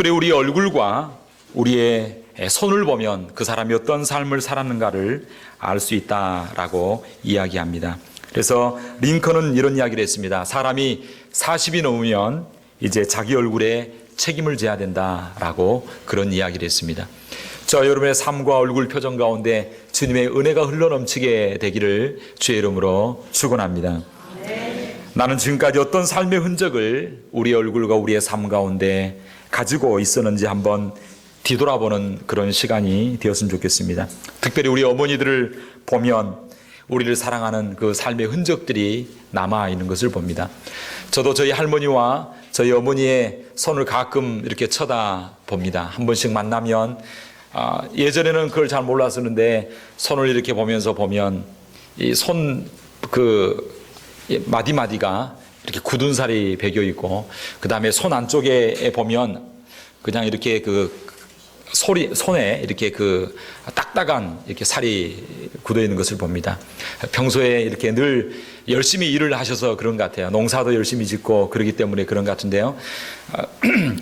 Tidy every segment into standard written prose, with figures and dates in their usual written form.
특별히 우리 얼굴과 우리의 손을 보면 그 사람이 어떤 삶을 살았는가를 알 수 있다라고 이야기합니다. 그래서 링컨은 이런 이야기를 했습니다. 사람이 40이 넘으면 이제 자기 얼굴에 책임을 져야 된다라고 그런 이야기를 했습니다. 저 여러분의 삶과 얼굴 표정 가운데 주님의 은혜가 흘러넘치게 되기를 주의 이름으로 축원합니다. 나는 지금까지 어떤 삶의 흔적을 우리 얼굴과 우리의 삶 가운데 가지고 있었는지 한번 뒤돌아보는 그런 시간이 되었으면 좋겠습니다. 특별히 우리 어머니들을 보면 우리를 사랑하는 그 삶의 흔적들이 남아있는 것을 봅니다. 저도 저희 할머니와 저희 어머니의 손을 가끔 이렇게 쳐다봅니다. 한 번씩 만나면 예전에는 그걸 잘 몰랐었는데 손을 이렇게 보면서 보면 이 손 마디마디가 이렇게 굳은 살이 배겨 있고 그 다음에 손 안쪽에 보면 그냥 이렇게 손에 이렇게 딱딱한 이렇게 살이 굳어 있는 것을 봅니다. 평소에 이렇게 늘 열심히 일을 하셔서 그런 것 같아요. 농사도 열심히 짓고 그러기 때문에 그런 것 같은데요.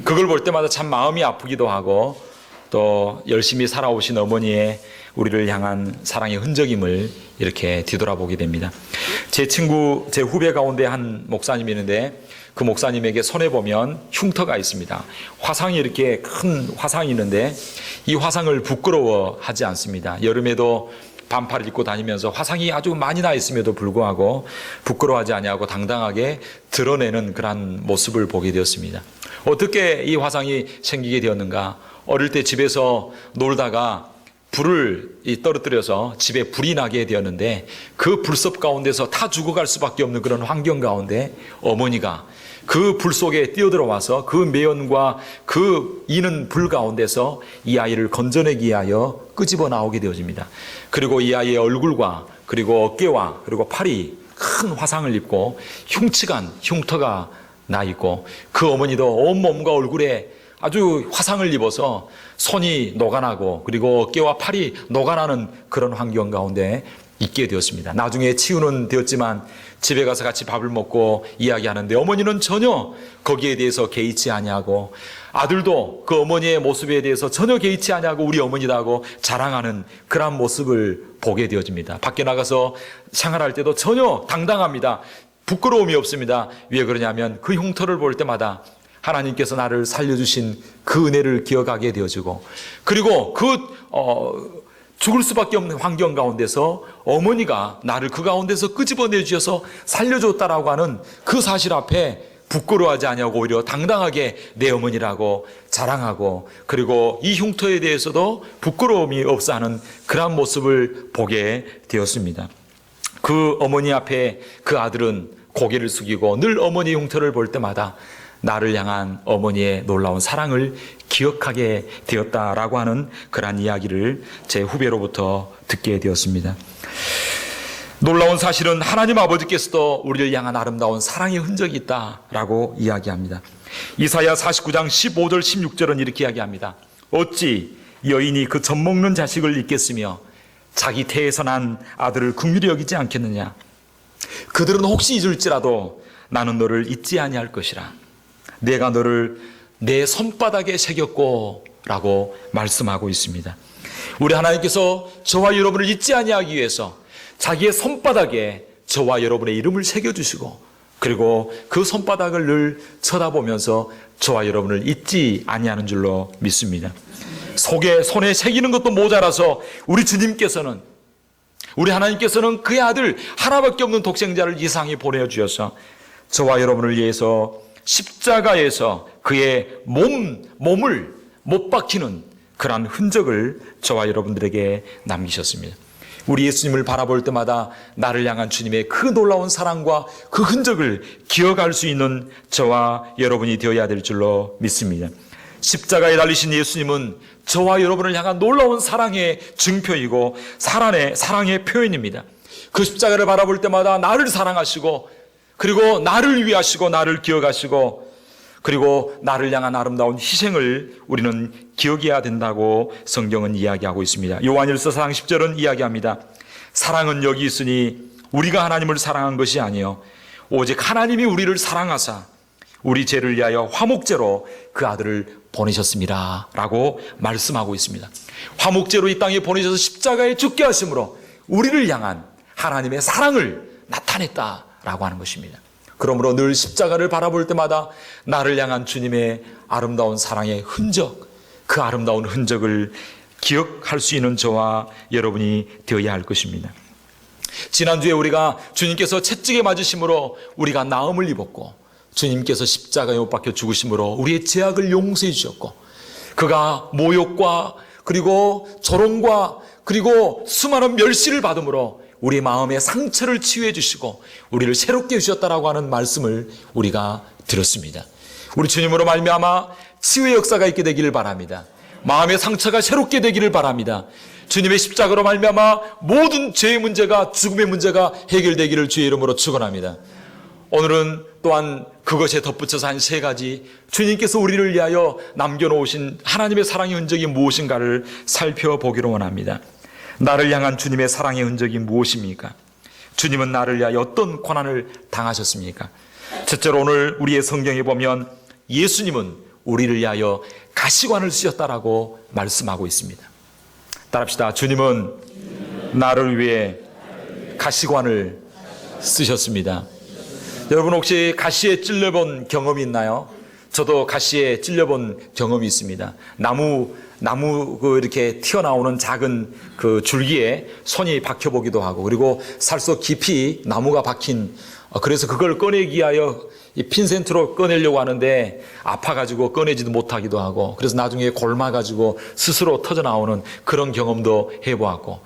그걸 볼 때마다 참 마음이 아프기도 하고 또 열심히 살아오신 어머니의 우리를 향한 사랑의 흔적임을 이렇게 뒤돌아보게 됩니다. 제 후배 가운데 한 목사님이 있는데 그 목사님에게 손에 보면 흉터가 있습니다. 화상이 이렇게 큰 화상이 있는데 이 화상을 부끄러워하지 않습니다. 여름에도 반팔을 입고 다니면서 화상이 아주 많이 나 있음에도 불구하고 부끄러워하지 아니하고 당당하게 드러내는 그런 모습을 보게 되었습니다. 어떻게 이 화상이 생기게 되었는가? 어릴 때 집에서 놀다가 불을 떨어뜨려서 집에 불이 나게 되었는데 그 불섭 가운데서 타 죽어갈 수밖에 없는 그런 환경 가운데 어머니가 그 불 속에 뛰어들어와서 그 매연과 그 이는 불 가운데서 이 아이를 건져내기 위하여 끄집어 나오게 되어집니다. 그리고 이 아이의 얼굴과 그리고 어깨와 그리고 팔이 큰 화상을 입고 흉측한 흉터가 나 있고 그 어머니도 온몸과 얼굴에 아주 화상을 입어서 손이 녹아나고 그리고 어깨와 팔이 녹아나는 그런 환경 가운데 있게 되었습니다. 나중에 치유는 되었지만 집에 가서 같이 밥을 먹고 이야기하는데 어머니는 전혀 거기에 대해서 개의치 아니하고 아들도 그 어머니의 모습에 대해서 전혀 개의치 아니하고 우리 어머니다고 자랑하는 그런 모습을 보게 되어집니다. 밖에 나가서 생활할 때도 전혀 당당합니다. 부끄러움이 없습니다. 왜 그러냐면 그 흉터를 볼 때마다 하나님께서 나를 살려주신 그 은혜를 기억하게 되어지고 그리고 죽을 수밖에 없는 환경 가운데서 어머니가 나를 그 가운데서 끄집어내 주셔서 살려줬다라고 하는 그 사실 앞에 부끄러워하지 아니하고 오히려 당당하게 내 어머니라고 자랑하고 그리고 이 흉터에 대해서도 부끄러움이 없어 하는 그런 모습을 보게 되었습니다. 그 어머니 앞에 그 아들은 고개를 숙이고 늘 어머니 흉터를 볼 때마다 나를 향한 어머니의 놀라운 사랑을 기억하게 되었다라고 하는 그러한 이야기를 제 후배로부터 듣게 되었습니다. 놀라운 사실은 하나님 아버지께서도 우리를 향한 아름다운 사랑의 흔적이 있다라고 이야기합니다. 이사야 49장 15절 16절은 이렇게 이야기합니다. 어찌 여인이 그 젖먹는 자식을 잊겠으며 자기 태에서 난 아들을 긍휼히 여기지 않겠느냐. 그들은 혹시 잊을지라도 나는 너를 잊지 아니할 것이라. 내가 너를 내 손바닥에 새겼고 라고 말씀하고 있습니다. 우리 하나님께서 저와 여러분을 잊지 아니하기 위해서 자기의 손바닥에 저와 여러분의 이름을 새겨주시고 그리고 그 손바닥을 늘 쳐다보면서 저와 여러분을 잊지 아니하는 줄로 믿습니다. 손에 새기는 것도 모자라서 우리 주님께서는 우리 하나님께서는 그의 아들 하나밖에 없는 독생자를 이 세상에 보내주셔서 저와 여러분을 위해서 십자가에서 그의 몸을 못 박히는 그러한 흔적을 저와 여러분들에게 남기셨습니다. 우리 예수님을 바라볼 때마다 나를 향한 주님의 그 놀라운 사랑과 그 흔적을 기억할 수 있는 저와 여러분이 되어야 될 줄로 믿습니다. 십자가에 달리신 예수님은 저와 여러분을 향한 놀라운 사랑의 증표이고 사랑의 표현입니다. 그 십자가를 바라볼 때마다 나를 사랑하시고 그리고 나를 위하시고 나를 기억하시고 그리고 나를 향한 아름다운 희생을 우리는 기억해야 된다고 성경은 이야기하고 있습니다. 요한일서 4장 10절은 이야기합니다. 사랑은 여기 있으니 우리가 하나님을 사랑한 것이 아니요 오직 하나님이 우리를 사랑하사 우리 죄를 위하여 화목제로 그 아들을 보내셨습니다 라고 말씀하고 있습니다. 화목제로 이 땅에 보내셔서 십자가에 죽게 하심으로 우리를 향한 하나님의 사랑을 나타냈다라고 하는 것입니다. 그러므로 늘 십자가를 바라볼 때마다 나를 향한 주님의 아름다운 사랑의 흔적, 그 아름다운 흔적을 기억할 수 있는 저와 여러분이 되어야 할 것입니다. 지난주에 우리가 주님께서 채찍에 맞으심으로 우리가 나음을 입었고, 주님께서 십자가에 못 박혀 죽으심으로 우리의 죄악을 용서해 주셨고, 그가 모욕과 그리고 조롱과 그리고 수많은 멸시를 받음으로 우리 마음의 상처를 치유해 주시고 우리를 새롭게 해주셨다라고 하는 말씀을 우리가 들었습니다. 우리 주님으로 말미암아 치유의 역사가 있게 되기를 바랍니다. 마음의 상처가 새롭게 되기를 바랍니다. 주님의 십자가로 말미암아 모든 죄의 문제가, 죽음의 문제가 해결되기를 주의 이름으로 축원합니다. 오늘은 또한 그것에 덧붙여서 한 세 가지, 주님께서 우리를 위하여 남겨놓으신 하나님의 사랑의 흔적이 무엇인가를 살펴보기를 원합니다. 나를 향한 주님의 사랑의 흔적이 무엇입니까? 주님은 나를 위하여 어떤 고난을 당하셨습니까? 첫째로 오늘 우리의 성경에 보면 예수님은 우리를 위하여 가시관을 쓰셨다라고 말씀하고 있습니다. 따라합시다. 주님은 나를 위해 가시관을 쓰셨습니다. 여러분 혹시 가시에 찔려본 경험이 있나요? 저도 가시에 찔려본 경험이 있습니다. 나무 이렇게 튀어나오는 작은 그 줄기에 손이 박혀보기도 하고, 그리고 살속 깊이 나무가 박힌, 그래서 그걸 꺼내기 위하여 이 핀센트로 꺼내려고 하는데 아파가지고 꺼내지도 못하기도 하고, 그래서 나중에 골마가지고 스스로 터져나오는 그런 경험도 해보았고,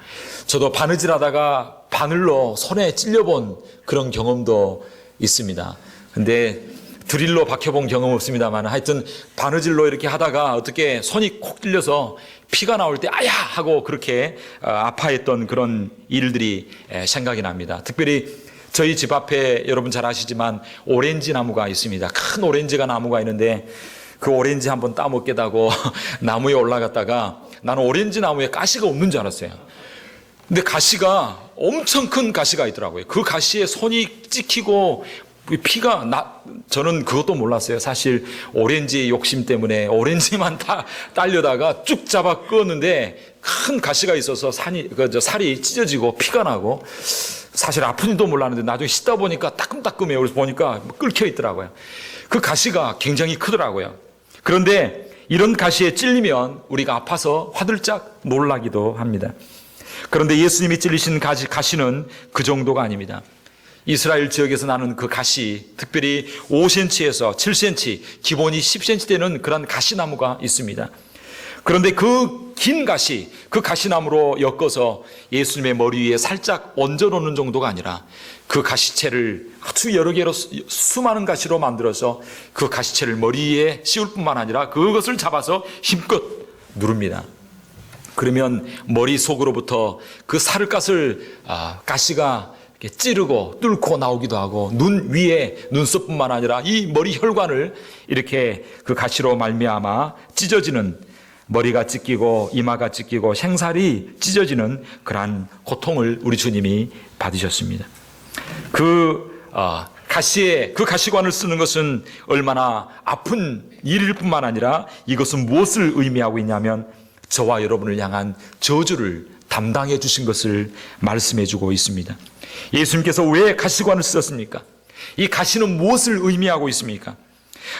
저도 바느질하다가 바늘로 손에 찔려본 그런 경험도 있습니다. 근데 드릴로 박혀본 경험은 없습니다만, 하여튼 바느질로 이렇게 하다가 어떻게 손이 콕 찔려서 피가 나올 때 아야 하고 그렇게 아파했던 그런 일들이 생각이 납니다. 특별히 저희 집 앞에 여러분 잘 아시지만 오렌지 나무가 있습니다. 큰 오렌지가 나무가 있는데 그 오렌지 한번 따먹겠다고 나무에 올라갔다가 나는 오렌지 나무에 가시가 없는 줄 알았어요. 근데 가시가 엄청 큰 가시가 있더라고요. 그 가시에 손이 찍히고 피가 저는 그것도 몰랐어요. 사실 오렌지 욕심 때문에 오렌지만 딸려다가 쭉 잡아 끄었는데 큰 가시가 있어서 살이 찢어지고 피가 나고, 사실 아픈지도 몰랐는데 나중에 씻다 보니까 따끔따끔해요. 그래서 보니까 끓혀 있더라고요. 그 가시가 굉장히 크더라고요. 그런데 이런 가시에 찔리면 우리가 아파서 화들짝 놀라기도 합니다. 그런데 예수님이 찔리신 가시는 그 정도가 아닙니다. 이스라엘 지역에서 나는 그 가시, 특별히 5cm에서 7cm, 기본이 10cm 되는 그런 가시나무가 있습니다. 그런데 그 긴 가시, 그 가시나무로 엮어서 예수님의 머리 위에 살짝 얹어놓는 정도가 아니라 그 가시채를 아주 여러 개로 수많은 가시로 만들어서 그 가시채를 머리에 씌울 뿐만 아니라 그것을 잡아서 힘껏 누릅니다. 그러면 머리 속으로부터 그 살갗을 가시가 이렇게 찌르고 뚫고 나오기도 하고, 눈 위에 눈썹뿐만 아니라 이 머리 혈관을 이렇게 그 가시로 말미암아 찢어지는, 머리가 찢기고 이마가 찢기고 생살이 찢어지는 그러한 고통을 우리 주님이 받으셨습니다. 그 가시관을 쓰는 것은 얼마나 아픈 일일 뿐만 아니라 이것은 무엇을 의미하고 있냐면 저와 여러분을 향한 저주를 담당해 주신 것을 말씀해 주고 있습니다. 예수님께서 왜 가시관을 쓰셨습니까? 이 가시는 무엇을 의미하고 있습니까?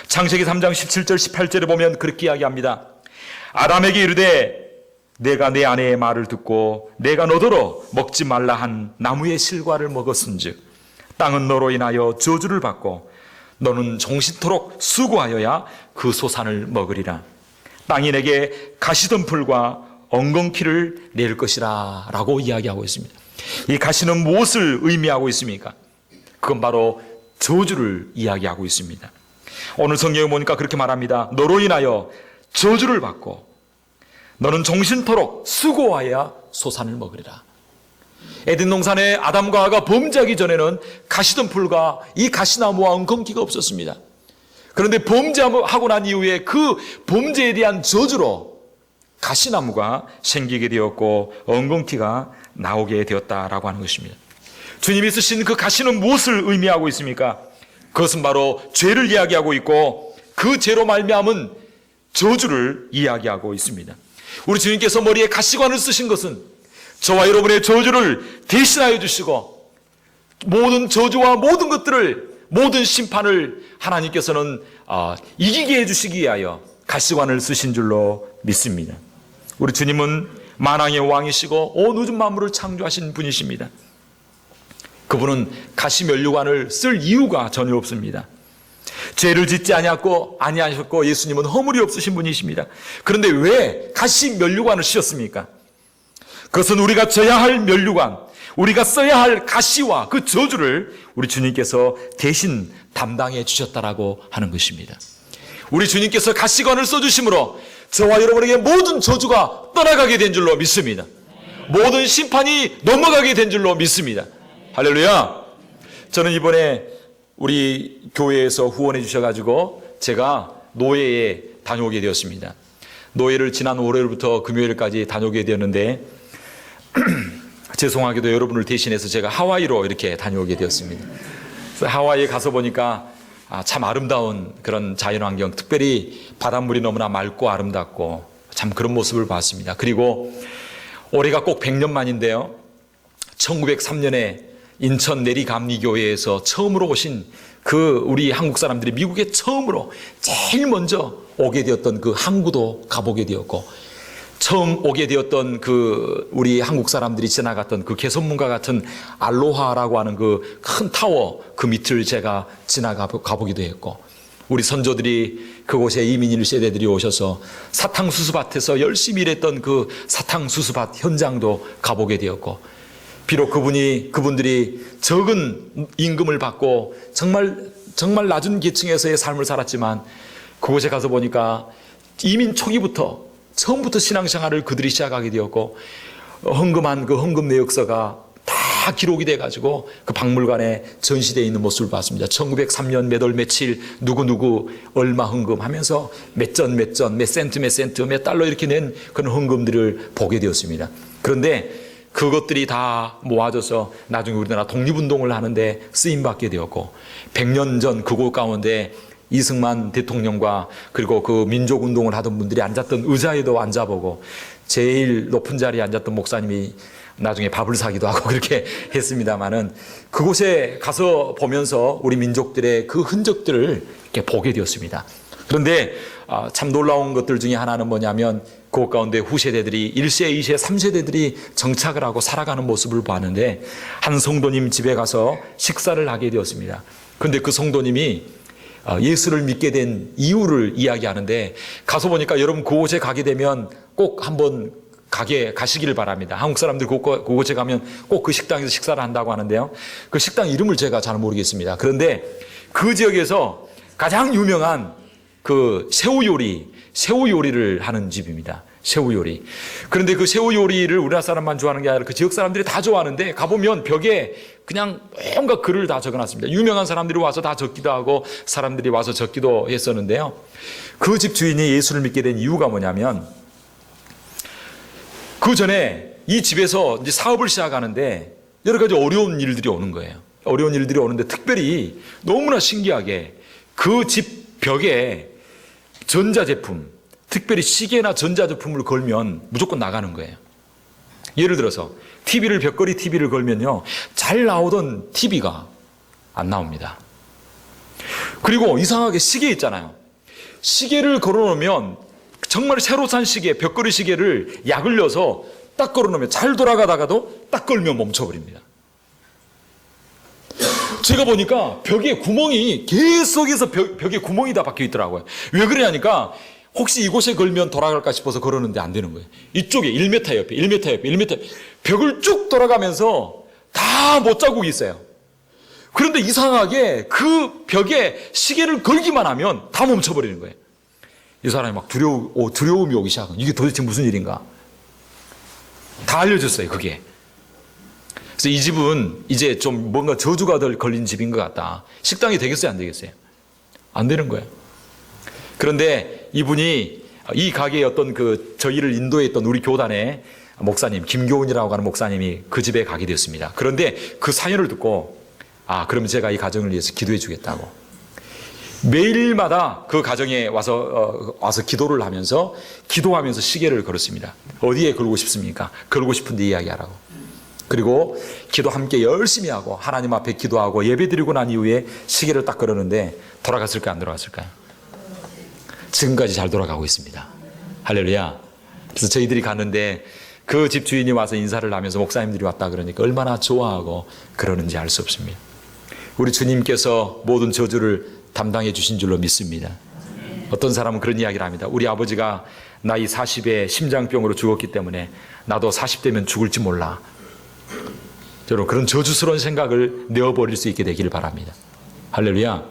창세기 3장 17절 18절에 보면 그렇게 이야기합니다. 아담에게 이르되 내가 내 아내의 말을 듣고 내가 너더러 먹지 말라 한 나무의 실과를 먹었은즉 땅은 너로 인하여 저주를 받고 너는 종신토록 수고하여야 그 소산을 먹으리라. 땅이 내게 가시덤불과 엉겅퀴를 낼 것이라 라고 이야기하고 있습니다. 이 가시는 무엇을 의미하고 있습니까? 그건 바로 저주를 이야기하고 있습니다. 오늘 성경에 보니까 그렇게 말합니다. 너로 인하여 저주를 받고 너는 종신토록 수고하여야 소산을 먹으리라. 에덴 동산에 아담과 하와가 범죄하기 전에는 가시덤불과 이 가시나무와 엉겅퀴가 없었습니다. 그런데 범죄하고 난 이후에 그 범죄에 대한 저주로 가시나무가 생기게 되었고 엉겅퀴가 나오게 되었다라고 하는 것입니다. 주님이 쓰신 그 가시는 무엇을 의미하고 있습니까? 그것은 바로 죄를 이야기하고 있고, 그 죄로 말미암은 저주를 이야기하고 있습니다. 우리 주님께서 머리에 가시관을 쓰신 것은 저와 여러분의 저주를 대신하여 주시고 모든 저주와 모든 것들을, 모든 심판을 하나님께서는 이기게 해주시기 위하여 가시관을 쓰신 줄로 믿습니다. 우리 주님은 만왕의 왕이시고 온 우주 만물을 창조하신 분이십니다. 그분은 가시면류관을 쓸 이유가 전혀 없습니다. 죄를 짓지 아니하셨고 예수님은 허물이 없으신 분이십니다. 그런데 왜 가시면류관을 쓰셨습니까? 그것은 우리가 져야 할 면류관, 우리가 써야 할 가시와 그 저주를 우리 주님께서 대신 담당해 주셨다라고 하는 것입니다. 우리 주님께서 가시관을 써주심으로 저와 여러분에게 모든 저주가 떠나가게 된 줄로 믿습니다. 모든 심판이 넘어가게 된 줄로 믿습니다. 할렐루야. 저는 이번에 우리 교회에서 후원해 주셔가지고 제가 노예에 다녀오게 되었습니다. 노예를 지난 월요일부터 금요일까지 다녀오게 되었는데 죄송하게도 여러분을 대신해서 제가 하와이로 이렇게 다녀오게 되었습니다. 그래서 하와이에 가서 보니까 참 아름다운 그런 자연환경, 특별히 바닷물이 너무나 맑고 아름답고 참 그런 모습을 봤습니다. 그리고 올해가 꼭 100년 만인데요. 1903년에 인천 내리감리교회에서 처음으로 오신 그 우리 한국 사람들이 미국에 처음으로 제일 먼저 오게 되었던 그 항구도 가보게 되었고, 처음 오게 되었던 그 우리 한국 사람들이 지나갔던 그 개선문과 같은 알로하라고 하는 그 큰 타워 그 밑을 제가 가보기도 했고, 우리 선조들이 그곳에 이민 1세대들이 오셔서 사탕수수밭에서 열심히 일했던 그 사탕수수밭 현장도 가보게 되었고, 비록 그분들이 적은 임금을 받고 정말 낮은 계층에서의 삶을 살았지만 그곳에 가서 보니까 이민 초기부터 처음부터 신앙생활을 그들이 시작하게 되었고, 헌금한 그 헌금 내역서가 다 기록이 돼가지고 그 박물관에 전시되어 있는 모습을 봤습니다. 1903년 몇 월 며칠 누구누구 얼마 헌금하면서 몇 센트 몇 달러 이렇게 낸 그런 헌금들을 보게 되었습니다. 그런데 그것들이 다 모아져서 나중에 우리나라 독립운동을 하는데 쓰임받게 되었고, 100년 전 그곳 가운데 이승만 대통령과 그리고 그 민족운동을 하던 분들이 앉았던 의자에도 앉아보고, 제일 높은 자리에 앉았던 목사님이 나중에 밥을 사기도 하고 그렇게 했습니다마는, 그곳에 가서 보면서 우리 민족들의 그 흔적들을 이렇게 보게 되었습니다. 그런데 참 놀라운 것들 중에 하나는 뭐냐면, 그 가운데 후세대들이 1세, 2세, 3세대들이 정착을 하고 살아가는 모습을 봤는데, 한 성도님 집에 가서 식사를 하게 되었습니다. 그런데 그 성도님이 예수를 믿게 된 이유를 이야기하는데, 가서 보니까 여러분 그곳에 가게 되면 꼭 한번 가시기를 바랍니다. 한국 사람들 그곳에 가면 꼭 그 식당에서 식사를 한다고 하는데요. 그 식당 이름을 제가 잘 모르겠습니다. 그런데 그 지역에서 가장 유명한 그 새우 요리를 하는 집입니다. 새우 요리. 그런데 그 새우 요리를 우리나라 사람만 좋아하는 게 아니라 그 지역 사람들이 다 좋아하는데, 가보면 벽에 그냥 온갖 글을 다 적어놨습니다. 유명한 사람들이 와서 다 적기도 하고 사람들이 와서 적기도 했었는데요. 그 집 주인이 예수를 믿게 된 이유가 뭐냐면, 그 전에 이 집에서 이제 사업을 시작하는데 여러 가지 어려운 일들이 오는 거예요. 어려운 일들이 오는데 특별히 너무나 신기하게 그 집 벽에 전자제품, 특별히 시계나 전자제품을 걸면 무조건 나가는 거예요. 예를 들어서 벽걸이 TV를 걸면요, 잘 나오던 TV가 안 나옵니다. 그리고 이상하게 시계 있잖아요. 시계를 걸어놓으면 정말 새로 산 시계, 벽걸이 시계를 약을 넣어서 딱 걸어놓으면 잘 돌아가다가도 딱 걸면 멈춰버립니다. 제가 보니까 벽에 구멍이 계속해서 벽에 구멍이 다 박혀 있더라고요. 왜 그러냐니까 혹시 이곳에 걸면 돌아갈까 싶어서 걸었는데 안 되는 거예요. 이쪽에 1m 옆에 1m 벽을 쭉 돌아가면서 다 못자국이 있어요. 그런데 이상하게 그 벽에 시계를 걸기만 하면 다 멈춰버리는 거예요. 이 사람이 막 두려움이 오기 시작한, 이게 도대체 무슨 일인가? 다 알려줬어요, 그게. 그래서 이 집은 이제 좀 뭔가 저주가 걸린 집인 것 같다. 식당이 되겠어요, 안 되겠어요? 안 되는 거예요. 그런데 이분이 이 가게의 어떤 저희를 인도했던 우리 교단의 목사님, 김교훈이라고 하는 목사님이 그 집에 가게 되었습니다. 그런데 그 사연을 듣고, 그럼 제가 이 가정을 위해서 기도해 주겠다고. 매일마다 그 가정에 와서 기도를 하면서 기도하면서 시계를 걸었습니다. 어디에 걸고 싶습니까? 걸고 싶은데 이야기하라고. 그리고 기도 함께 열심히 하고 하나님 앞에 기도하고 예배 드리고 난 이후에 시계를 딱 걸었는데 돌아갔을까요? 안 돌아갔을까요? 지금까지 잘 돌아가고 있습니다. 할렐루야. 그래서 저희들이 갔는데 그 집 주인이 와서 인사를 하면서 목사님들이 왔다 그러니까 얼마나 좋아하고 그러는지 알 수 없습니다. 우리 주님께서 모든 저주를 담당해 주신 줄로 믿습니다. 어떤 사람은 그런 이야기를 합니다. 우리 아버지가 나이 40에 심장병으로 죽었기 때문에 나도 40대면 죽을지 몰라. 여러분, 그런 저주스러운 생각을 내어버릴 수 있게 되기를 바랍니다. 할렐루야.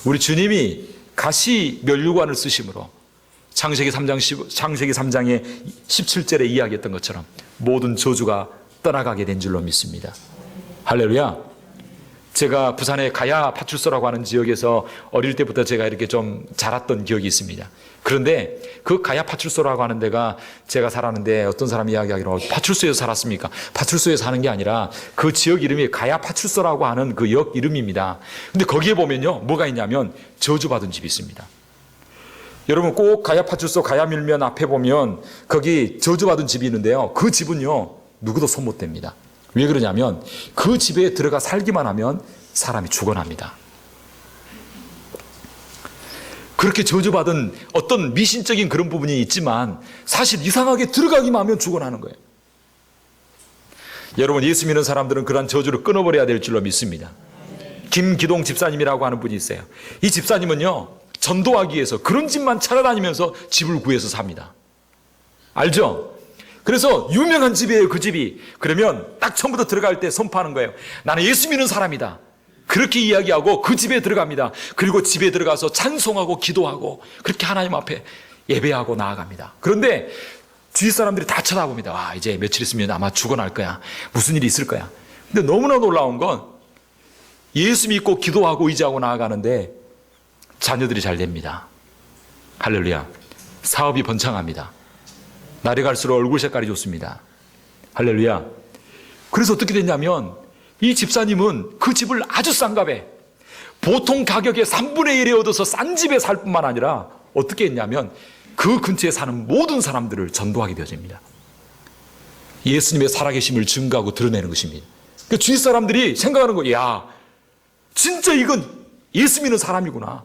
우리 주님이 가시 면류관을 쓰심으로 창세기 3장의 17절에 이야기했던 것처럼 모든 저주가 떠나가게 된 줄로 믿습니다. 할렐루야. 제가 부산의 가야 파출소라고 하는 지역에서 어릴 때부터 제가 이렇게 좀 자랐던 기억이 있습니다. 그런데 그 가야 파출소라고 하는 데가 제가 살았는데 어떤 사람이 이야기하기로 파출소에서 살았습니까? 파출소에 사는 게 아니라 그 지역 이름이 가야 파출소라고 하는 그 역 이름입니다. 근데 거기에 보면요, 뭐가 있냐면 저주받은 집이 있습니다. 여러분 꼭 가야 파출소 가야 밀면 앞에 보면 거기 저주받은 집이 있는데요. 그 집은요, 누구도 손 못 댑니다. 왜 그러냐면 그 집에 들어가 살기만 하면 사람이 죽어납니다. 그렇게 저주받은 어떤 미신적인 그런 부분이 있지만 사실 이상하게 들어가기만 하면 죽어나는 거예요. 여러분, 예수 믿는 사람들은 그러한 저주를 끊어버려야 될 줄로 믿습니다. 김기동 집사님이라고 하는 분이 있어요. 이 집사님은요, 전도하기 위해서 그런 집만 찾아다니면서 집을 구해서 삽니다. 알죠? 그래서 유명한 집이에요, 그 집이. 그러면 딱 처음부터 들어갈 때 선포하는 거예요. 나는 예수 믿는 사람이다. 그렇게 이야기하고 그 집에 들어갑니다. 그리고 집에 들어가서 찬송하고 기도하고 그렇게 하나님 앞에 예배하고 나아갑니다. 그런데 주위 사람들이 다 쳐다봅니다. 와, 이제 며칠 있으면 아마 죽어날 거야. 무슨 일이 있을 거야. 근데 너무나 놀라운 건 예수 믿고 기도하고 의지하고 나아가는데 자녀들이 잘 됩니다. 할렐루야. 사업이 번창합니다. 날이 갈수록 얼굴 색깔이 좋습니다. 할렐루야. 그래서 어떻게 됐냐면 이 집사님은 그 집을 아주 싼 값에 보통 가격의 3분의 1에 얻어서 싼 집에 살 뿐만 아니라 어떻게 했냐면 그 근처에 사는 모든 사람들을 전도하게 되어집니다. 예수님의 살아계심을 증거하고 드러내는 것입니다. 그 주위 사람들이 생각하는 거예요. 야, 진짜 이건 예수 믿는 사람이구나.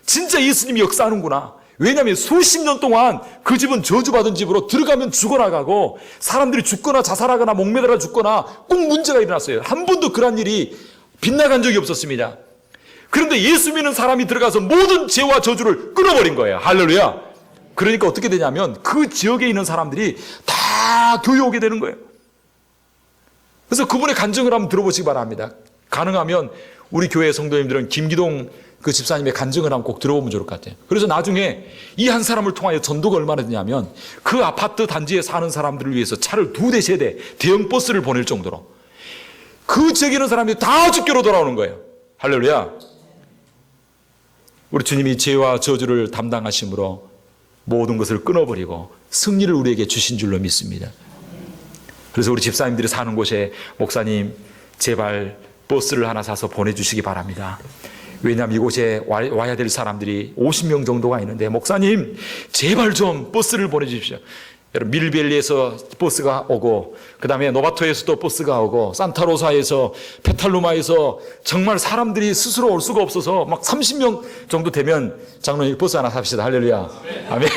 진짜 예수님이 역사하는구나. 왜냐하면 수십 년 동안 그 집은 저주받은 집으로 들어가면 죽어나가고 사람들이 죽거나 자살하거나 목매달아 죽거나 꼭 문제가 일어났어요. 한 번도 그런 일이 빗나간 적이 없었습니다. 그런데 예수 믿는 사람이 들어가서 모든 죄와 저주를 끊어버린 거예요. 할렐루야. 그러니까 어떻게 되냐면 그 지역에 있는 사람들이 다 교회 오게 되는 거예요. 그래서 그분의 간증을 한번 들어보시기 바랍니다. 가능하면 우리 교회 성도님들은 김기동 그 집사님의 간증을 한번 꼭 들어보면 좋을 것 같아요. 그래서 나중에 이 한 사람을 통하여 전도가 얼마나 되냐면 그 아파트 단지에 사는 사람들을 위해서 차를 2대, 3대 대형 버스를 보낼 정도로 그 지역에 있는 사람들이 다 주교로 돌아오는 거예요. 할렐루야. 우리 주님이 죄와 저주를 담당하심으로 모든 것을 끊어버리고 승리를 우리에게 주신 줄로 믿습니다. 그래서 우리 집사님들이 사는 곳에 목사님 제발 버스를 하나 사서 보내주시기 바랍니다. 왜냐하면 이곳에 와야 될 사람들이 50명 정도가 있는데 목사님 제발 좀 버스를 보내주십시오. 여러분 밀벨리에서 버스가 오고 그 다음에 노바토에서도 버스가 오고 산타로사에서 페탈루마에서 정말 사람들이 스스로 올 수가 없어서 막 30명 정도 되면 장로님 버스 하나 삽시다. 할렐루야. 아멘.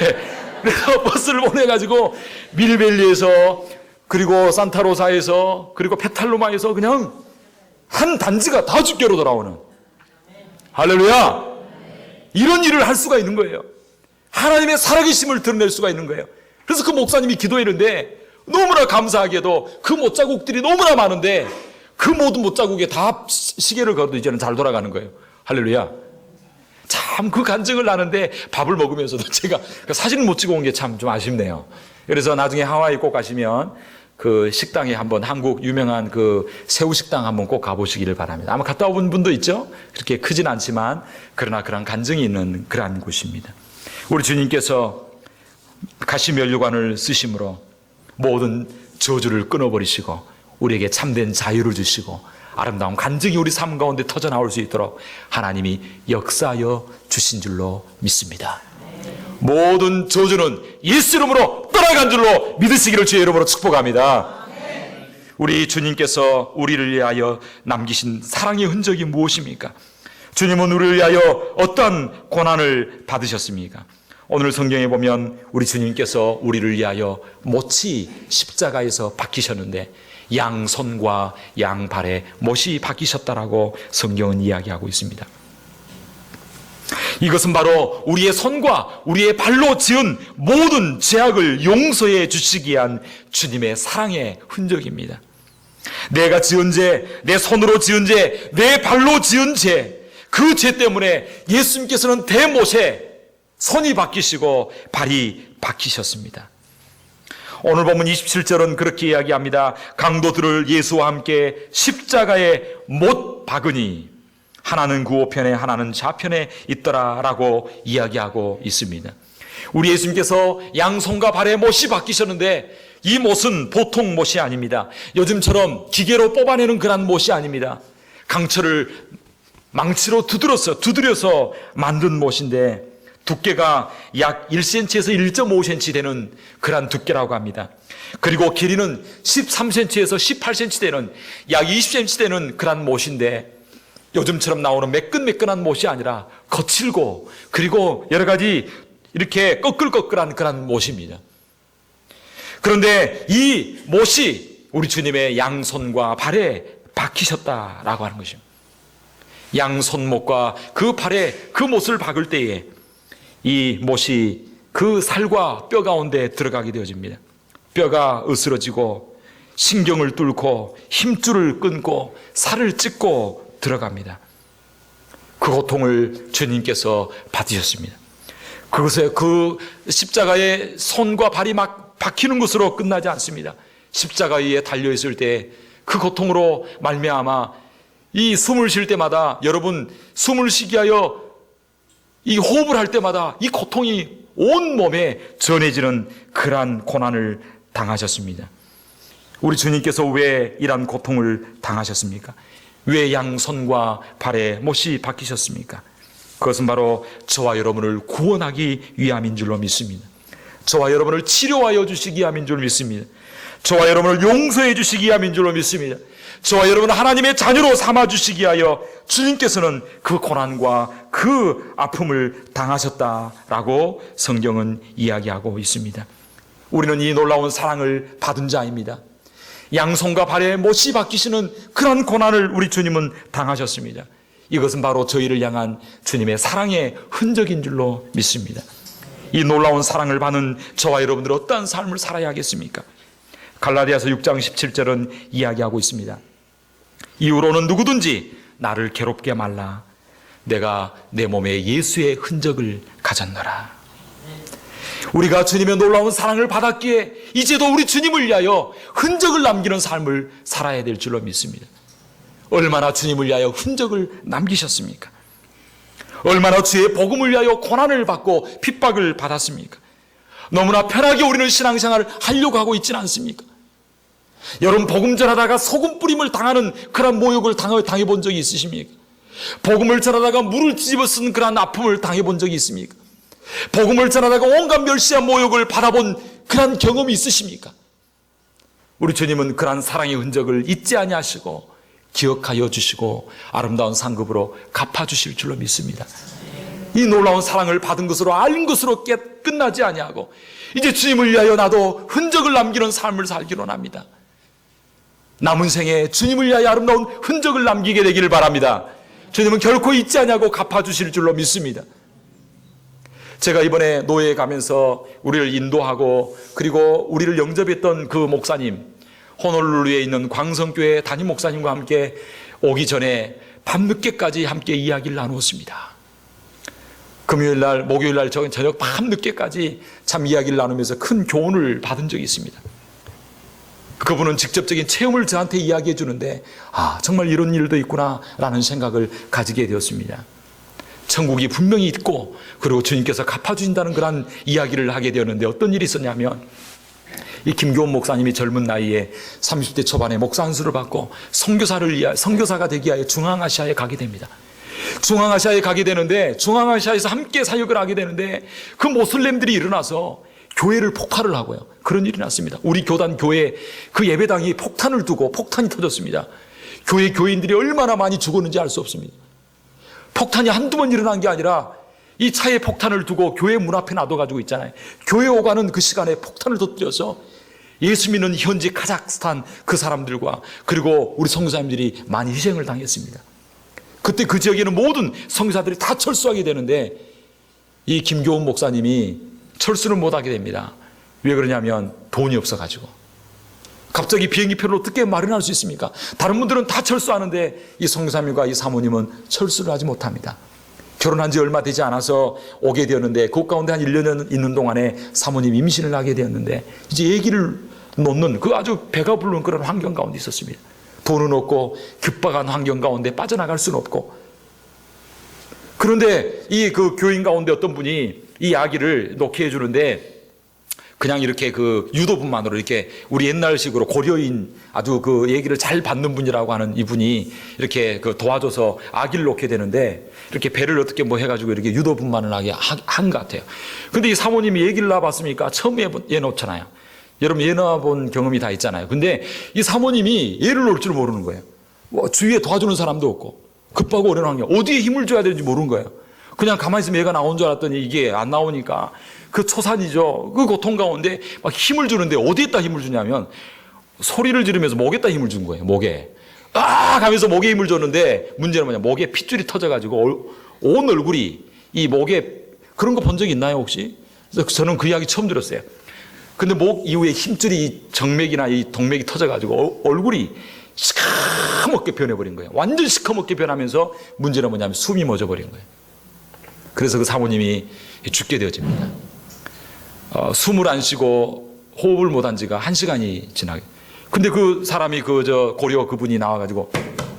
그래서 버스를 보내가지고 밀벨리에서 그리고 산타로사에서 그리고 페탈루마에서 그냥 한 단지가 다 주교로 돌아오는 할렐루야. 이런 일을 할 수가 있는 거예요. 하나님의 살아계심을 드러낼 수가 있는 거예요. 그래서 그 목사님이 기도했는데 너무나 감사하게도 그 못자국들이 너무나 많은데 그 모든 못자국에 다 시계를 걸어도 이제는 잘 돌아가는 거예요. 할렐루야. 참 그 간증을 나는데 밥을 먹으면서도 제가 사진을 못 찍어 온 게 참 좀 아쉽네요. 그래서 나중에 하와이 꼭 가시면 그 식당에 한번 한국 유명한 그 새우식당 한번 꼭 가보시기를 바랍니다. 아마 갔다 온 분도 있죠? 그렇게 크진 않지만 그러나 그런 간증이 있는 그러한 곳입니다. 우리 주님께서 가시면류관을 쓰심으로 모든 저주를 끊어버리시고 우리에게 참된 자유를 주시고 아름다운 간증이 우리 삶 가운데 터져 나올 수 있도록 하나님이 역사하여 주신 줄로 믿습니다. 모든 저주는 예수 이름으로 떠나간 줄로 믿으시기를 주의 이름으로 축복합니다. 우리 주님께서 우리를 위하여 남기신 사랑의 흔적이 무엇입니까? 주님은 우리를 위하여 어떠한 고난을 못이셨습니까? 오늘 성경에 보면 우리 주님께서 우리를 위하여 못이 십자가에서 박히셨는데 양손과 양발에 못이 박히셨다라고 성경은 이야기하고 있습니다. 이것은 바로 우리의 손과 우리의 발로 지은 모든 죄악을 용서해 주시기 위한 주님의 사랑의 흔적입니다. 내가 지은 죄, 내 손으로 지은 죄, 내 발로 지은 죄, 그 죄 때문에 예수님께서는 대못에 손이 박히시고 발이 박히셨습니다. 오늘 보면 27절은 그렇게 이야기합니다. 강도들을 예수와 함께 십자가에 못 박으니 하나는 그 우편에 하나는 좌편에 있더라라고 이야기하고 있습니다. 우리 예수님께서 양손과 발에 못이 박히셨는데 이 못은 보통 못이 아닙니다. 요즘처럼 기계로 뽑아내는 그런 못이 아닙니다. 강철을 망치로 두드려서 만든 못인데 두께가 약 1cm에서 1.5cm 되는 그런 두께라고 합니다. 그리고 길이는 13cm에서 18cm 되는 약 20cm 되는 그런 못인데 요즘처럼 나오는 매끈매끈한 못이 아니라 거칠고 그리고 여러 가지 이렇게 꺼끌꺼끌한 그런 못입니다. 그런데 이 못이 우리 주님의 양손과 발에 박히셨다라고 하는 것입니다. 양손못과 그 발에 그 못을 박을 때에 이 못이 그 살과 뼈 가운데 들어가게 되어집니다. 뼈가 으스러지고 신경을 뚫고 힘줄을 끊고 살을 찢고 들어갑니다. 그 고통을 주님께서 받으셨습니다. 그것에 그 십자가에 손과 발이 막 박히는 것으로 끝나지 않습니다. 십자가 위에 달려있을 때 그 고통으로 말미암아 이 숨을 쉴 때마다 여러분 숨을 쉬게 하여 이 호흡을 할 때마다 이 고통이 온 몸에 전해지는 그러한 고난을 당하셨습니다. 우리 주님께서 왜 이러한 고통을 당하셨습니까? 왜 양손과 발에 못이 박히셨습니까? 그것은 바로 저와 여러분을 구원하기 위함인 줄로 믿습니다. 저와 여러분을 치료하여 주시기 위함인 줄 믿습니다. 저와 여러분을 용서해 주시기 위함인 줄로 믿습니다. 저와 여러분을 하나님의 자녀로 삼아 주시기 위하여 주님께서는 그 고난과 그 아픔을 당하셨다라고 성경은 이야기하고 있습니다. 우리는 이 놀라운 사랑을 받은 자입니다. 양손과 발에 못이 박히시는 그런 고난을 우리 주님은 당하셨습니다. 이것은 바로 저희를 향한 주님의 사랑의 흔적인 줄로 믿습니다. 이 놀라운 사랑을 받는 저와 여러분들 어떠한 삶을 살아야 하겠습니까? 갈라디아서 6장 17절은 이야기하고 있습니다. 이후로는 누구든지 나를 괴롭게 말라. 내가 내 몸에 예수의 흔적을 가졌노라. 우리가 주님의 놀라운 사랑을 받았기에 이제도 우리 주님을 위하여 흔적을 남기는 삶을 살아야 될 줄로 믿습니다. 얼마나 주님을 위하여 흔적을 남기셨습니까? 얼마나 주의 복음을 위하여 고난을 받고 핍박을 받았습니까? 너무나 편하게 우리는 신앙생활을 하려고 하고 있지는 않습니까? 여러분 복음 전하다가 소금 뿌림을 당하는 그런 모욕을 당해본 적이 있으십니까? 복음을 전하다가 물을 뒤집어 쓰는 그런 아픔을 당해본 적이 있습니까? 복음을 전하다가 온갖 멸시한 모욕을 받아본 그런 경험이 있으십니까? 우리 주님은 그런 사랑의 흔적을 잊지 아니하시고 기억하여 주시고 아름다운 상급으로 갚아주실 줄로 믿습니다. 이 놀라운 사랑을 받은 것으로 알린 것으로 끝나지 아니하고 이제 주님을 위하여 나도 흔적을 남기는 삶을 살기로 합니다. 남은 생에 주님을 위하여 아름다운 흔적을 남기게 되기를 바랍니다. 주님은 결코 잊지 아니하고 갚아주실 줄로 믿습니다. 제가 이번에 노예에 가면서 우리를 인도하고 그리고 우리를 영접했던 그 목사님, 호놀룰루에 있는 광성교회 담임 목사님과 함께 오기 전에 밤늦게까지 함께 이야기를 나누었습니다. 금요일날, 목요일날 저녁 밤늦게까지 참 이야기를 나누면서 큰 교훈을 받은 적이 있습니다. 그분은 직접적인 체험을 저한테 이야기해 주는데 정말 이런 일도 있구나 라는 생각을 가지게 되었습니다. 천국이 분명히 있고 그리고 주님께서 갚아주신다는 그런 이야기를 하게 되었는데 어떤 일이 있었냐면 이 김교훈 목사님이 젊은 나이에 30대 초반에 목사 안수를 받고 선교사가 되기 위하여 중앙아시아에 가게 됩니다. 중앙아시아에 가게 되는데, 중앙아시아에서 함께 사역을 하게 되는데, 그 모슬렘들이 일어나서 교회를 폭발을 하고요. 그런 일이 났습니다. 우리 교단 교회 그 예배당이 폭탄을 두고 폭탄이 터졌습니다. 교회 교인들이 얼마나 많이 죽었는지 알 수 없습니다. 폭탄이 한두 번 일어난 게 아니라 이 차에 폭탄을 두고 교회 문 앞에 놔둬가지고 있잖아요. 교회 오가는 그 시간에 폭탄을 터뜨려서 예수 믿는 현지 카자흐스탄 그 사람들과 그리고 우리 선교사님들이 많이 희생을 당했습니다. 그때 그 지역에는 모든 선교사들이 다 철수하게 되는데 이 김교훈 목사님이 철수는 못하게 됩니다. 왜 그러냐면 돈이 없어가지고. 갑자기 비행기표를 어떻게 마련할 수 있습니까? 다른 분들은 다 철수하는데 이 선교사님과 이 사모님은 철수를 하지 못합니다. 결혼한 지 얼마 되지 않아서 오게 되었는데 그 가운데 한 1년 있는 동안에 사모님이 임신을 하게 되었는데 이제 아기를 놓는 그 아주 배가 부르는 그런 환경 가운데 있었습니다. 돈은 없고 급박한 환경 가운데 빠져나갈 수는 없고. 그런데 이 그 교인 가운데 어떤 분이 이 아기를 놓게 해주는데 그냥 이렇게 그 유도분만으로 이렇게 우리 옛날식으로 고려인 아주 그 얘기를 잘 받는 분이라고 하는 이분이 이렇게 그 도와줘서 아기를 놓게 되는데 이렇게 배를 어떻게 뭐 해가지고 이렇게 유도분만을 하게 한 것 같아요. 근데 이 사모님이 얘기를 놔봤습니까? 처음 얘 놓잖아요. 여러분 얘 놔본 경험이 다 있잖아요. 근데 이 사모님이 얘를 놓을 줄 모르는 거예요. 뭐 주위에 도와주는 사람도 없고 급하고 어려운 환경, 어디에 힘을 줘야 되는지 모르는 거예요. 그냥 가만히 있으면 얘가 나온 줄 알았더니 이게 안 나오니까 그 초산이죠. 그 고통 가운데 막 힘을 주는데 어디에다 힘을 주냐면 소리를 지르면서 목에다 힘을 준 거예요. 목에. 아! 하면서 목에 힘을 줬는데 문제는 뭐냐. 목에 핏줄이 터져가지고 온 얼굴이 이 목에 그런 거 본 적 있나요 혹시? 그래서 저는 그 이야기 처음 들었어요. 근데 목 이후에 힘줄이 정맥이나 이 동맥이 터져가지고 얼굴이 시커멓게 변해버린 거예요. 완전 시커멓게 변하면서 문제는 뭐냐면 숨이 멎어버린 거예요. 그래서 그 사모님이 죽게 되어집니다. 숨을 안 쉬고 호흡을 못한 지가 1시간이 지나게. 근데 그 사람이 고려 그분이 나와가지고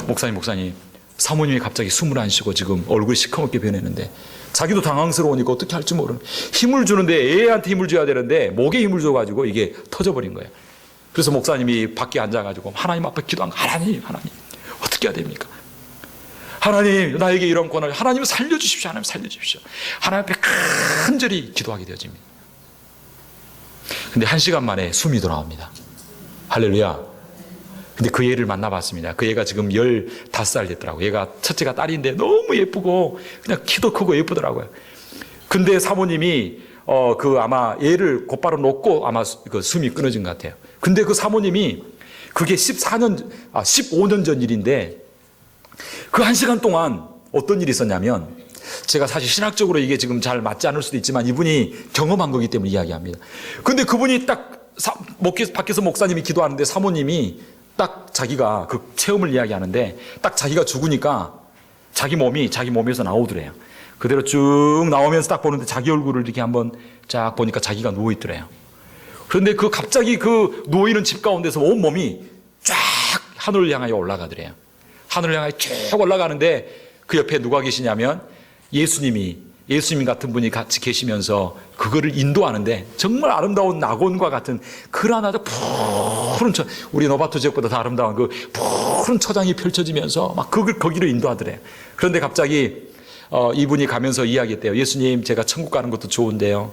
목사님 사모님이 갑자기 숨을 안 쉬고 지금 얼굴이 시커멓게 변했는데 자기도 당황스러우니까 어떻게 할지 모르는 힘을 주는데 애한테 힘을 줘야 되는데 목에 힘을 줘가지고 이게 터져버린 거예요. 그래서 목사님이 밖에 앉아가지고 하나님 앞에 기도한 거 하나님 어떻게 해야 됩니까? 하나님 나에게 이런 권한을 하나님 살려주십시오. 하나님 살려주십시오. 하나님 앞에 간절히 기도하게 되어집니다. 근데 1시간 만에 숨이 돌아옵니다. 할렐루야. 근데 그 애를 만나봤습니다. 그 애가 지금 15살 됐더라고요. 얘가 첫째가 딸인데 너무 예쁘고 그냥 키도 크고 예쁘더라고요. 근데 사모님이 아마 얘를 곧바로 놓고 아마 그 숨이 끊어진 것 같아요. 근데 그 사모님이 그게 15년 전 일인데 그 1시간 동안 어떤 일이 있었냐면 제가 사실 신학적으로 이게 지금 잘 맞지 않을 수도 있지만 이분이 경험한 거기 때문에 이야기합니다. 근데 그분이 딱 밖에서 목사님이 기도하는데 사모님이 딱 자기가 그 체험을 이야기하는데 딱 자기가 죽으니까 자기 몸에서 나오더래요. 그대로 쭉 나오면서 딱 보는데 자기 얼굴을 이렇게 한번 쫙 보니까 자기가 누워있더래요. 그런데 갑자기 그 누워있는 집 가운데서 온 몸이 쫙 하늘을 향하여 올라가더래요. 하늘을 향하여 쭉 올라가는데 그 옆에 누가 계시냐면 예수님 같은 분이 같이 계시면서 그거를 인도하는데 정말 아름다운 낙원과 같은 그런 아주 푸른 우리 노바토 지역보다 더 아름다운 그 푸른 초장이 펼쳐지면서 막 거기로 인도하더래요. 그런데 갑자기 이분이 가면서 이야기했대요. 예수님 제가 천국 가는 것도 좋은데요.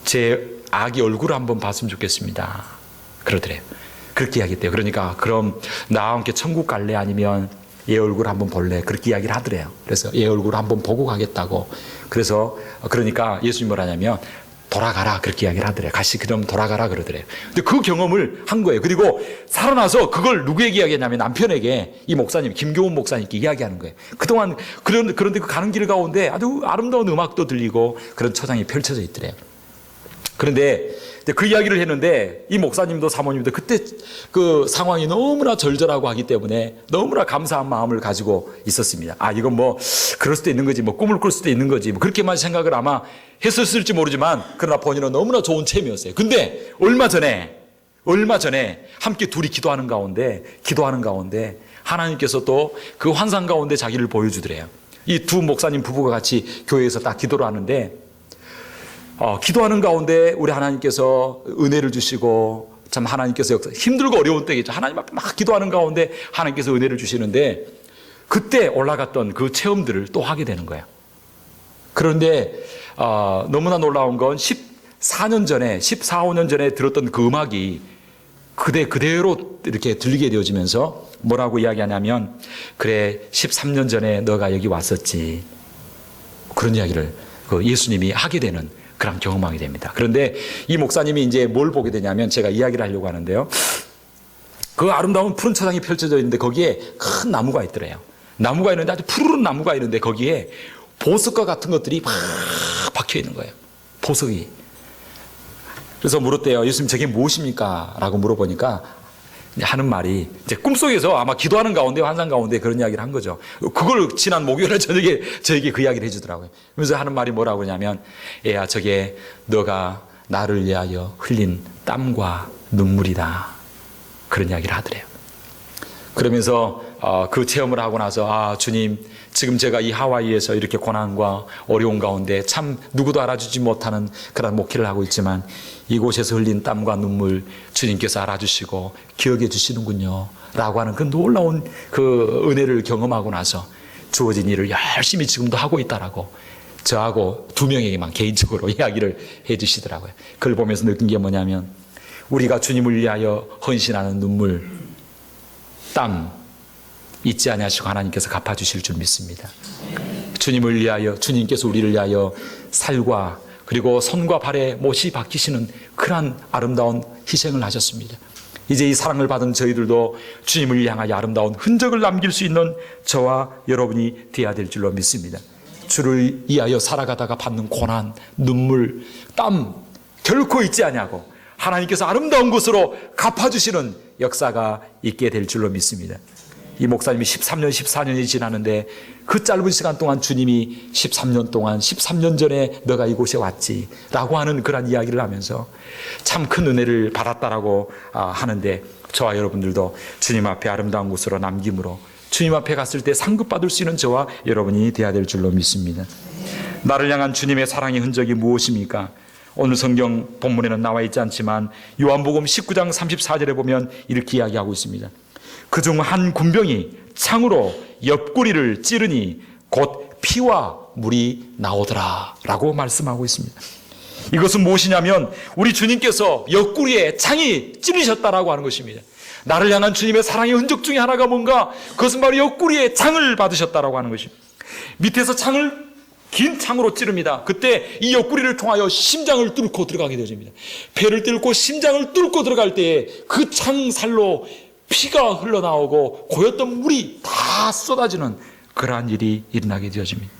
제 아기 얼굴을 한번 봤으면 좋겠습니다. 그러더래요. 그렇게 이야기했대요. 그러니까 그럼 나와 함께 천국 갈래 아니면 얘 얼굴 한번 볼래? 그렇게 이야기를 하더래요. 그래서 얘 얼굴 한번 보고 가겠다고. 그러니까 예수님 뭐라냐면 돌아가라 그렇게 이야기를 하더래요. 그럼 돌아가라 그러더래요. 근데 그 경험을 한 거예요. 그리고 살아나서 그걸 누구에게 이야기했냐면 남편에게 이 목사님 김교훈 목사님께 이야기하는 거예요. 그동안 그런데 그 가는 길 가운데 아주 아름다운 음악도 들리고 그런 초장이 펼쳐져 있더래요. 그런데 그 이야기를 했는데 이 목사님도 사모님도 그때 그 상황이 너무나 절절하고 하기 때문에 너무나 감사한 마음을 가지고 있었습니다. 이건 뭐 그럴 수도 있는 거지, 뭐 꿈을 꿀 수도 있는 거지, 뭐 그렇게만 생각을 아마 했었을지 모르지만 그러나 본인은 너무나 좋은 체험이었어요. 근데 얼마 전에 함께 둘이 기도하는 가운데 하나님께서 또 그 환상 가운데 자기를 보여주더래요. 이 두 목사님 부부가 같이 교회에서 딱 기도를 하는데 기도하는 가운데 우리 하나님께서 은혜를 주시고, 참 하나님께서 힘들고 어려운 때겠죠. 하나님 앞에 막 기도하는 가운데 하나님께서 은혜를 주시는데, 그때 올라갔던 그 체험들을 또 하게 되는 거예요. 그런데 너무나 놀라운 건 14년 전에 14, 5년 전에 들었던 그 음악이 그대로 이렇게 들리게 되어지면서 뭐라고 이야기하냐면, 그래 13년 전에 너가 여기 왔었지, 그런 이야기를 그 예수님이 하게 되는 그런 경험하게 됩니다. 그런데 이 목사님이 이제 뭘 보게 되냐면, 제가 이야기를 하려고 하는데요, 그 아름다운 푸른 초장이 펼쳐져 있는데 거기에 큰 나무가 있더래요. 나무가 있는데 아주 푸르른 나무가 있는데 거기에 보석과 같은 것들이 막 박혀 있는 거예요. 보석이. 그래서 물었대요. 예수님, 저게 무엇입니까? 라고 물어보니까 하는 말이, 이제 꿈속에서 아마 기도하는 가운데, 환상 가운데 그런 이야기를 한 거죠. 그걸 지난 목요일에 저에게 그 이야기를 해주더라고요. 그래서 하는 말이 뭐라고 하냐면, 애야, 저게 너가 나를 위하여 흘린 땀과 눈물이다, 그런 이야기를 하더래요. 그러면서 그 체험을 하고 나서, 주님, 지금 제가 이 하와이에서 이렇게 고난과 어려운 가운데 참 누구도 알아주지 못하는 그런 목회를 하고 있지만, 이곳에서 흘린 땀과 눈물 주님께서 알아주시고 기억해 주시는군요 라고 하는 그 놀라운 그 은혜를 경험하고 나서 주어진 일을 열심히 지금도 하고 있다라고 저하고 2명에게만 개인적으로 이야기를 해 주시더라고요. 그걸 보면서 느낀 게 뭐냐면, 우리가 주님을 위하여 헌신하는 눈물, 땀 잊지 아니하시고 하나님께서 갚아주실 줄 믿습니다. 주님을 위하여, 주님께서 우리를 위하여 살과 그리고 손과 발에 못이 박히시는 그러한 아름다운 희생을 하셨습니다. 이제 이 사랑을 받은 저희들도 주님을 향하여 아름다운 흔적을 남길 수 있는 저와 여러분이 되어야 될 줄로 믿습니다. 주를 위하여 살아가다가 받는 고난, 눈물, 땀 결코 잊지 아니하고 하나님께서 아름다운 것으로 갚아주시는 역사가 있게 될 줄로 믿습니다. 이 목사님이 13년, 14년이 지났는데 그 짧은 시간 동안 주님이 13년 동안, 13년 전에 너가 이곳에 왔지 라고 하는 그런 이야기를 하면서 참 큰 은혜를 받았다라고 하는데, 저와 여러분들도 주님 앞에 아름다운 곳으로 남김으로 주님 앞에 갔을 때 상급받을 수 있는 저와 여러분이 되어야 될 줄로 믿습니다. 나를 향한 주님의 사랑의 흔적이 무엇입니까? 오늘 성경 본문에는 나와 있지 않지만 요한복음 19장 34절에 보면 이렇게 이야기하고 있습니다. 그중 한 군병이 창으로 옆구리를 찌르니 곧 피와 물이 나오더라 라고 말씀하고 있습니다. 이것은 무엇이냐면, 우리 주님께서 옆구리에 창이 찔리셨다라고 하는 것입니다. 나를 향한 주님의 사랑의 흔적 중에 하나가 뭔가, 그것은 바로 옆구리에 창을 받으셨다라고 하는 것입니다. 밑에서 긴 창으로 찌릅니다. 그때 이 옆구리를 통하여 심장을 뚫고 들어가게 되어집니다. 배를 뚫고 심장을 뚫고 들어갈 때에 그 창살로 피가 흘러나오고 고였던 물이 다 쏟아지는 그러한 일이 일어나게 되어집니다.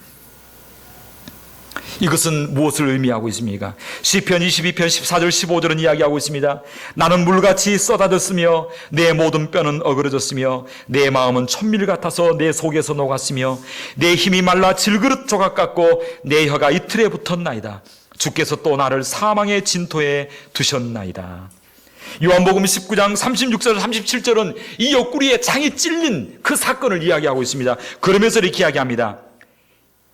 이것은 무엇을 의미하고 있습니까? 시편 22편 14절 15절은 이야기하고 있습니다. 나는 물같이 쏟아졌으며 내 모든 뼈는 어그러졌으며 내 마음은 천밀 같아서 내 속에서 녹았으며 내 힘이 말라 질그릇 조각 같고 내 혀가 이틀에 붙었나이다. 주께서 또 나를 사망의 진토에 두셨나이다. 요한복음 19장 36절 37절은 이 옆구리에 창이 찔린 그 사건을 이야기하고 있습니다. 그러면서 이렇게 이야기합니다.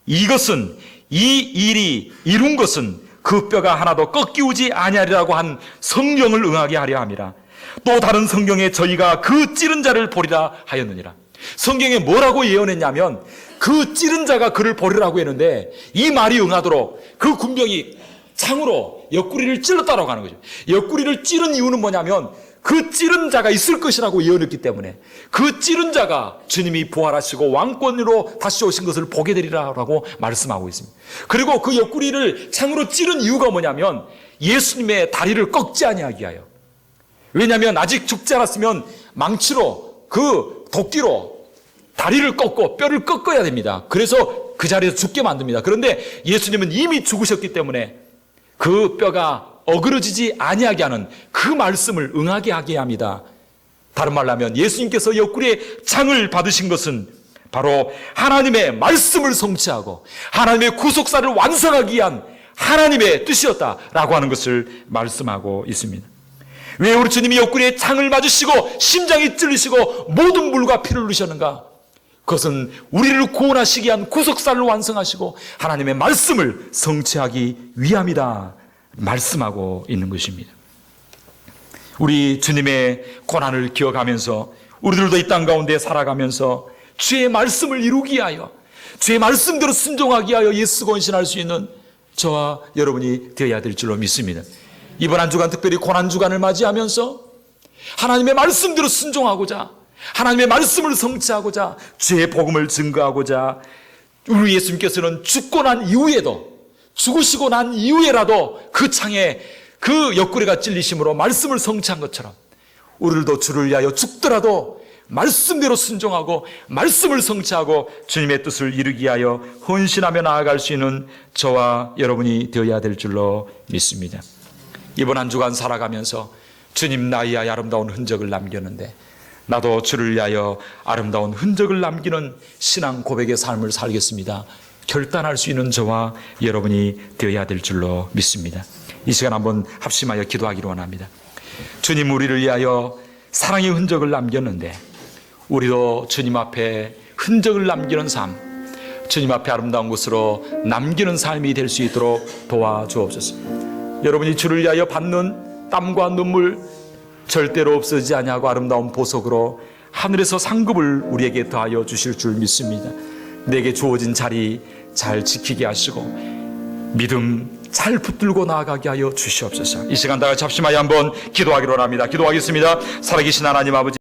이것은, 이 일이 이룬 것은 그 뼈가 하나도 꺾이우지 아니하리라고 한 성경을 응하게 하려 함이라. 또 다른 성경에 저희가 그 찌른 자를 보리라 하였느니라. 성경에 뭐라고 예언했냐면, 그 찌른 자가 그를 보리라고 했는데, 이 말이 응하도록 그 군병이 창으로 옆구리를 찔렀다라고 하는 거죠. 옆구리를 찌른 이유는 뭐냐면, 그 찌른 자가 있을 것이라고 예언했기 때문에, 그 찌른 자가 주님이 부활하시고 왕권으로 다시 오신 것을 보게 되리라고 말씀하고 있습니다. 그리고 그 옆구리를 창으로 찌른 이유가 뭐냐면, 예수님의 다리를 꺾지 아니하게 하여. 왜냐하면 아직 죽지 않았으면 망치로, 그 도끼로 다리를 꺾고 뼈를 꺾어야 됩니다. 그래서 그 자리에서 죽게 만듭니다. 그런데 예수님은 이미 죽으셨기 때문에 그 뼈가 어그러지지 아니하게 하는 그 말씀을 응하게 하게 합니다. 다른 말로 하면 예수님께서 옆구리에 창을 받으신 것은 바로 하나님의 말씀을 성취하고 하나님의 구속사를 완성하기 위한 하나님의 뜻이었다라고 하는 것을 말씀하고 있습니다. 왜 우리 주님이 옆구리에 창을 맞으시고 심장이 찔리시고 모든 물과 피를 흘리셨는가? 그것은 우리를 구원하시기 위한 구속사를 완성하시고 하나님의 말씀을 성취하기 위함이다 말씀하고 있는 것입니다. 우리 주님의 고난을 기억하면서 우리들도 이 땅 가운데 살아가면서 주의 말씀을 이루기 위하여, 주의 말씀대로 순종하기 위하여 예수 권신할 수 있는 저와 여러분이 되어야 될 줄로 믿습니다. 이번 한 주간 특별히 고난 주간을 맞이하면서 하나님의 말씀대로 순종하고자, 하나님의 말씀을 성취하고자, 주의 복음을 증거하고자, 우리 예수님께서는 죽고 난 이후에도, 죽으시고 난 이후에라도 그 창에 그 옆구리가 찔리심으로 말씀을 성취한 것처럼 우리들도 주를 위하여 죽더라도 말씀대로 순종하고 말씀을 성취하고 주님의 뜻을 이루기 위하여 헌신하며 나아갈 수 있는 저와 여러분이 되어야 될 줄로 믿습니다. 이번 한 주간 살아가면서 주님 나에 위하여 아름다운 흔적을 남겼는데 나도 주를 위하여 아름다운 흔적을 남기는 신앙 고백의 삶을 살겠습니다. 결단할 수 있는 저와 여러분이 되어야 될 줄로 믿습니다. 이 시간 한번 합심하여 기도하기를 원합니다. 주님, 우리를 위하여 사랑의 흔적을 남겼는데 우리도 주님 앞에 흔적을 남기는 삶, 주님 앞에 아름다운 곳으로 남기는 삶이 될 수 있도록 도와주옵소서. 여러분이 주를 위하여 받는 땀과 눈물 절대로 없어지지 아니하고 아름다운 보석으로 하늘에서 상급을 우리에게 더하여 주실 줄 믿습니다. 내게 주어진 자리 잘 지키게 하시고 믿음 잘 붙들고 나아가게 하여 주시옵소서. 이 시간 다 같이 합심하여 한번 기도하기로 합니다. 기도하겠습니다. 살아계신 하나님 아버지,